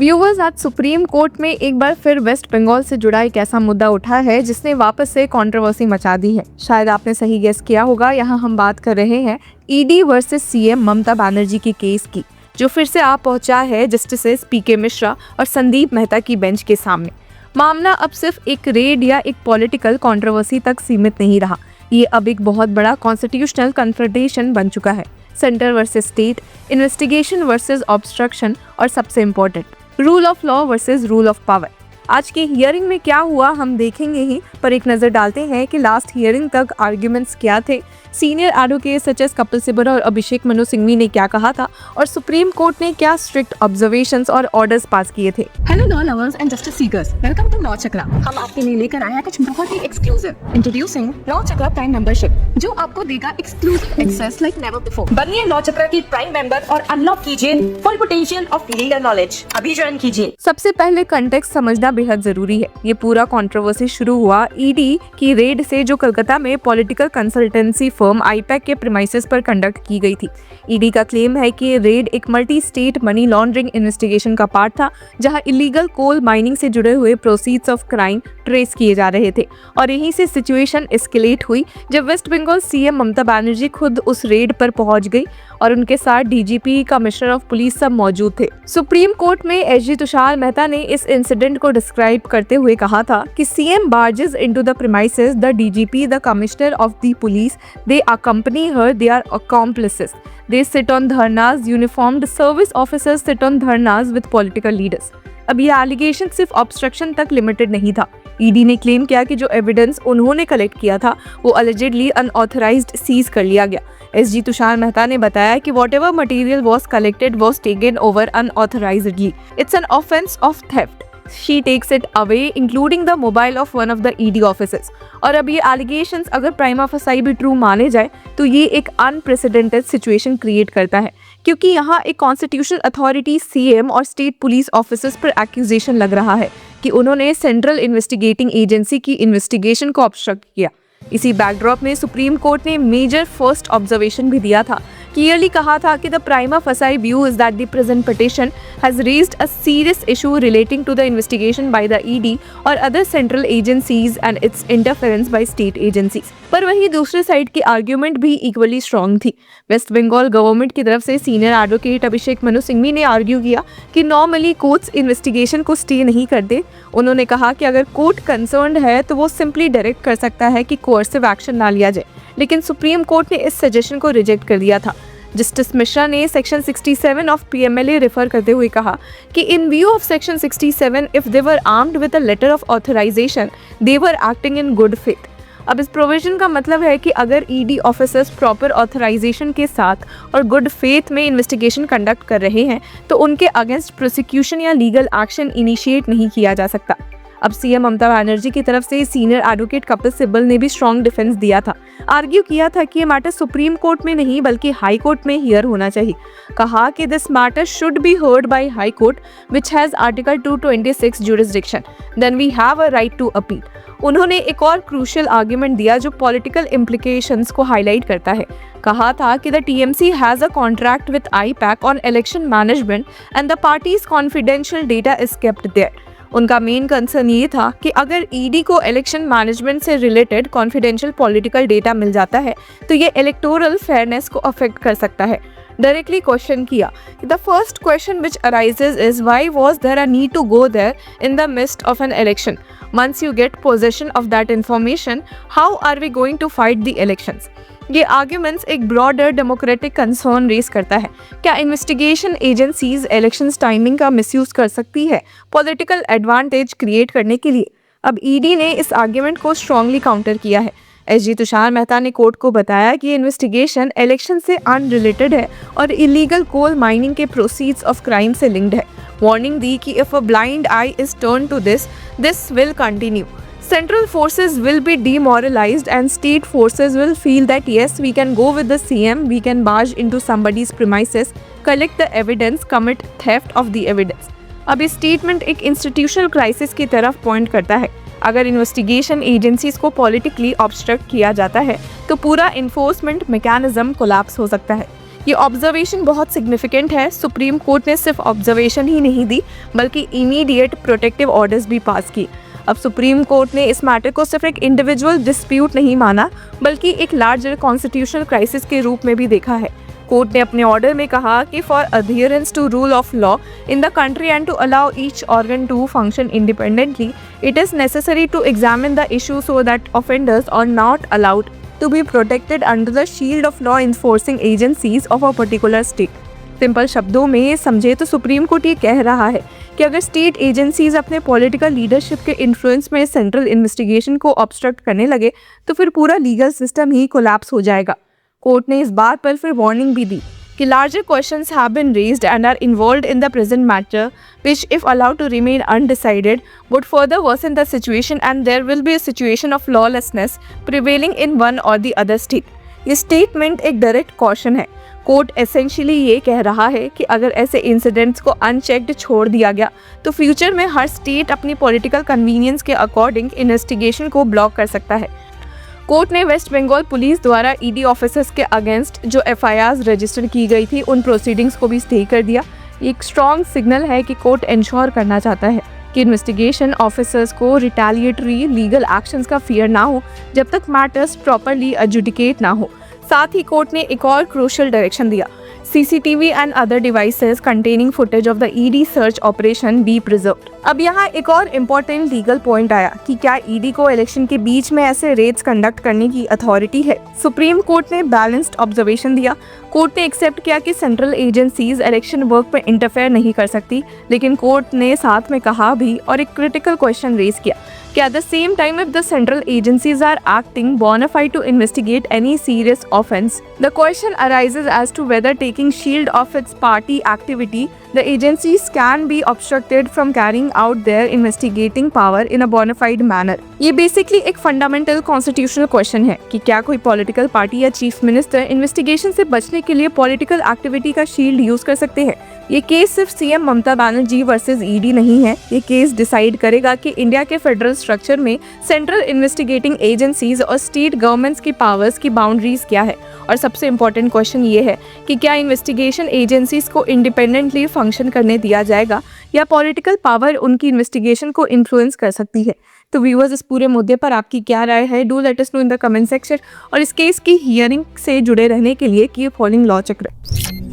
Viewers, आज supreme court में एक बार फिर वेस्ट बंगाल से जुड़ा एक ऐसा मुद्दा उठा है जिसने वापस से कंट्रोवर्सी मचा दी है। शायद आपने सही गेस किया होगा, यहाँ हम बात कर रहे हैं ED versus CM Mamata Banerjee के केस की, जो फिर से आ पहुंचा है जस्टिसेस पीके मिश्रा और संदीप मेहता की बेंच के सामने। मामला अब सिर्फ एक रेड या एक पॉलिटिकल कंट्रोवर्सी तक सीमित नहीं रहा, ये अब एक बहुत बड़ा कॉन्स्टिट्यूशनल कन्फ्रंटेशन बन चुका है। Centre versus state, investigation versus obstruction और सबसे important, rule of law versus rule of power. आज की हियरिंग में क्या हुआ हम देखेंगे ही, पर एक नज़र डालते हैं कि लास्ट हियरिंग तक आर्ग्यूमेंट्स क्या थे, senior advocate such as Kapil Sibal और अभिषेक मनु सिंघवी ने क्या कहा था और सुप्रीम कोर्ट ने क्या स्ट्रिक्ट ऑब्जर्वेशंस और ऑर्डर्स पास किए थे। Hello law lovers and justice seekers, welcome to law Chakra. हम आपके लिए लेकर आए हैं कुछ बहुत ही exclusive. Introducing law Chakra prime membership, जो आपको देगा exclusive access like never before. बनिए लॉ चक्रा की प्राइम मेंबर और अनलॉक कीजिए full potential of legal knowledge. अभी ज्वाइन कीजिए। सबसे पहले कंटेक्स्ट समझना बेहद जरूरी है। ये पूरा कंट्रोवर्सी शुरू हुआ ईडी की रेड से, जो कलकत्ता में पॉलिटिकल कंसल्टेंसी फर्म आईपैक के प्रीमाइसेस पर कंडक्ट की गई थी। ईडी का क्लेम है कि ये रेड एक multi state money laundering investigation का पार्ट था, जहां इलीगल कोल माइनिंग से जुड़े हुए प्रोसीड्स ऑफ क्राइम ट्रेस किए जा रहे थे। और यहीं से सिचुएशन एस्केलेट हुई जब वेस्ट बंगाल सीएम ममता बनर्जी खुद उस रेड पर पहुंच गई और उनके साथ डीजीपी, कमिश्नर ऑफ पुलिस सब मौजूद थे। सुप्रीम कोर्ट में एसजी तुषार मेहता ने इस इंसिडेंट को डिस्क्राइब करते हुए कहा था कि CM barges into the premises, the DGP, the commissioner of the police, they accompany her, they are accomplices. They sit on dharnas, uniformed service officers sit on dharnas with political leaders. अब ये allegation सिर्फ obstruction तक limited नहीं था। ED ने claim किया कि जो एविडेंस उन्होंने कलेक्ट किया था वो अलिजेडली अनऑथराइज्ड सीज कर लिया गया। एसजी तुषार मेहता ने बताया कि whatever material was collected was taken over unauthorizedly. It's an offense of theft. She takes it away, including the mobile of one of the ED officers. और अब ये allegations अगर prima facie भी ट्रू माने जाए तो ये एक अनप्रेसिडेंटेड सिचुएशन क्रिएट करता है, क्योंकि यहाँ एक कॉन्स्टिट्यूशनल अथॉरिटी सीएम और स्टेट पुलिस ऑफिसर्स पर एक्यूजेशन लग रहा है कि उन्होंने सेंट्रल इन्वेस्टिगेटिंग एजेंसी की इन्वेस्टिगेशन को ऑब्स्ट्रक्ट किया। इसी बैकड्रॉप में सुप्रीम कोर्ट ने मेजर फर्स्ट ऑब्जर्वेशन भी दिया था, क्लियरली कहा था कि the prima facie view is that the present petition has raised a serious issue relating to the investigation by the ED और other central agencies and its interference by state agencies. पर वहीं दूसरे side की argument भी equally strong थी। Waste Bengal government की तरफ से सीनियर एडवोकेट अभिषेक मनु सिंघवी ने आर्ग्यू किया कि नॉर्मली कोर्ट्स इन्वेस्टिगेशन को स्टे नहीं करते। उन्होंने कहा कि अगर कोर्ट कंसर्न्ड है तो वो सिंपली डायरेक्ट कर सकता है कि कोर्सिव एक्शन ना लिया जाए, लेकिन सुप्रीम कोर्ट ने इस सजेशन को रिजेक्ट कर दिया था। जस्टिस मिश्रा ने सेक्शन 67 ऑफ पीएमएलए रेफर करते हुए कहा कि in view of section 67, if they were armed with a letter of authorisation, they were acting in good faith. अब इस प्रोविजन का मतलब है कि अगर ईडी ऑफिसर्स प्रॉपर ऑथराइजेशन के साथ और गुड फेथ में इन्वेस्टिगेशन कंडक्ट कर रहे हैं तो उनके अगेंस्ट प्रोसिक्यूशन या लीगल एक्शन इनिशिएट नहीं किया जा सकता। अब सीएम ममता बनर्जी की तरफ से सीनियर एडवोकेट कपिल सिब्बल ने भी स्ट्रॉन्ग डिफेंस दिया था, आर्ग्यू किया था कि ये मैटर सुप्रीम कोर्ट में नहीं बल्कि हाई कोर्ट में हियर होना चाहिए। कहा कि this matter should be heard by high court which has article 226 jurisdiction, then we have a right to appeal. उन्होंने एक और क्रूशियल आर्ग्यूमेंट दिया जो पॉलिटिकल इम्प्लीकेशंस को हाईलाइट करता है। कहा था कि the TMC has a contract with IPAC on election management and the party's confidential data is kept there. उनका मेन कंसर्न ये था कि अगर ईडी को इलेक्शन मैनेजमेंट से रिलेटेड कॉन्फिडेंशियल पॉलिटिकल डेटा मिल जाता है तो ये इलेक्टोरल फेयरनेस को अफेक्ट कर सकता है। डायरेक्टली क्वेश्चन किया कि the first question which arises is why was there a need to go there in the mist of an election? Once you get possession of that information, how are we going to fight the elections? ये arguments एक broader democratic concern race करता है। क्या investigation agencies elections timing का misuse कर सकती है political advantage create करने के लिए? अब ईडी ने इस आर्ग्यूमेंट को स्ट्रांगली काउंटर किया है। एसजी तुषार मेहता ने कोर्ट को बताया कि इन्वेस्टिगेशन इलेक्शन से अनरिलेटेड है और इलीगल कोल माइनिंग के प्रोसीड्स ऑफ क्राइम से लिंक्ड है। वार्निंग दी कि if a blind eye is turn to this will continue. Central forces will be demoralized and state forces will feel that yes, we can go with the CM, we can barge into somebody's premises, collect the evidence, commit theft of the evidence. अब इस statement एक institutional crisis की तरफ point करता है। अगर investigation agencies को politically obstruct किया जाता है तो पूरा इन्फोर्समेंट मैकेनिज्म कोलैप्स हो सकता है। ये ऑब्जर्वेशन बहुत सिग्निफिकेंट है। सुप्रीम कोर्ट ने सिर्फ ऑब्जर्वेशन ही नहीं दी बल्कि इमीडिएट प्रोटेक्टिव ऑर्डर्स भी पास की। अब सुप्रीम कोर्ट ने इस मैटर को सिर्फ एक इंडिविजुअल डिस्प्यूट नहीं माना बल्कि एक लार्जर कॉन्स्टिट्यूशनल क्राइसिस के रूप में भी देखा है। कोर्ट ने अपने ऑर्डर में कहा कि for adherence to rule of law in the country and to allow each organ to function independently it is necessary to examine the issue so that offenders are not allowed to be protected under the shield of law enforcing agencies of a particular state। Simple शब्दों में समझे तो supreme court ये कह रहा है कि अगर स्टेट एजेंसीज अपने पॉलिटिकल लीडरशिप के इन्फ्लुएंस में सेंट्रल इन्वेस्टिगेशन को ऑब्स्ट्रक्ट करने लगे तो फिर पूरा लीगल सिस्टम ही कोलैप्स हो जाएगा। कोर्ट ने इस बात पर फिर वार्निंग भी दी कि larger questions have been raised and are involved in the present matter which if allowed to remain undecided would further worsen the situation and there will be a situation of lawlessness prevailing in one or the other state। ये statement एक direct caution है। Court essentially ये कह रहा है कि अगर ऐसे इंसिडेंट्स को अनचेक्ड छोड़ दिया गया तो फ्यूचर में हर स्टेट अपनी पॉलिटिकल कन्वीनियंस के अकॉर्डिंग इन्वेस्टिगेशन को ब्लॉक कर सकता है। कोर्ट ने वेस्ट बंगाल पुलिस द्वारा ईडी ऑफिसर्स के अगेंस्ट जो एफआईआर रजिस्टर की गई थी उन प्रोसीडिंग्स को भी स्टे कर दिया। एक स्ट्रॉन्ग सिग्नल है कि कोर्ट इंश्योर करना चाहता है कि इन्वेस्टिगेशन ऑफिसर्स को रिटेलिएटरी लीगल एक्शंस का फियर ना हो जब तक मैटर्स प्रॉपरली एडजुडिकेट ना हो। साथ ही कोर्ट ने एक और क्रूशियल डायरेक्शन दिया, CCTV and other devices containing footage of the ED search operation be preserved। अब यहाँ एक और इम्पोर्टेंट लीगल पॉइंट आया कि क्या ईडी को इलेक्शन के बीच में ऐसे रेड्स कंडक्ट करने की अथॉरिटी है। सुप्रीम कोर्ट ने बैलेंस्ड ऑब्जर्वेशन दिया। कोर्ट ने एक्सेप्ट किया कि सेंट्रल एजेंसीज इलेक्शन वर्क पर इंटरफेयर नहीं कर सकती, लेकिन कोर्ट ने साथ में कहा भी और एक क्रिटिकल क्वेश्चन रेज किया कि at the same time if the central agencies are acting bona fide to investigate any serious offense, the question arises as to whether taking shield of its party activity, the agencies can be obstructed from carrying out their investigating power in a bona fide manner। ये basically एक fundamental constitutional question है कि क्या कोई political party या chief minister investigation से बचने के लिए पॉलिटिकल एक्टिविटी का शील्ड यूज कर सकते हैं। ये केस सिर्फ CM Mamata Banerjee versus ED नहीं है। ये केस डिसाइड करेगा कि इंडिया के फेडरल स्ट्रक्चर में सेंट्रल इन्वेस्टिगेटिंग एजेंसीज और स्टेट गवर्नमेंट्स की पावर्स की बाउंड्रीज क्या है। और सबसे इम्पोर्टेंट क्वेश्चन ये है कि क्या इन्वेस्टिगेशन एजेंसीज को इंडिपेंडेंटली फंक्शन करने दिया जाएगा या पॉलिटिकल पावर उनकी इन्वेस्टिगेशन को इन्फ्लुएंस कर सकती है। तो व्यूअर्स, इस पूरे मुद्दे पर आपकी क्या राय है? Do let us know in the comment section. और इस केस की हियरिंग से जुड़े रहने के लिए कीप फॉलोइंग लॉ चक्र।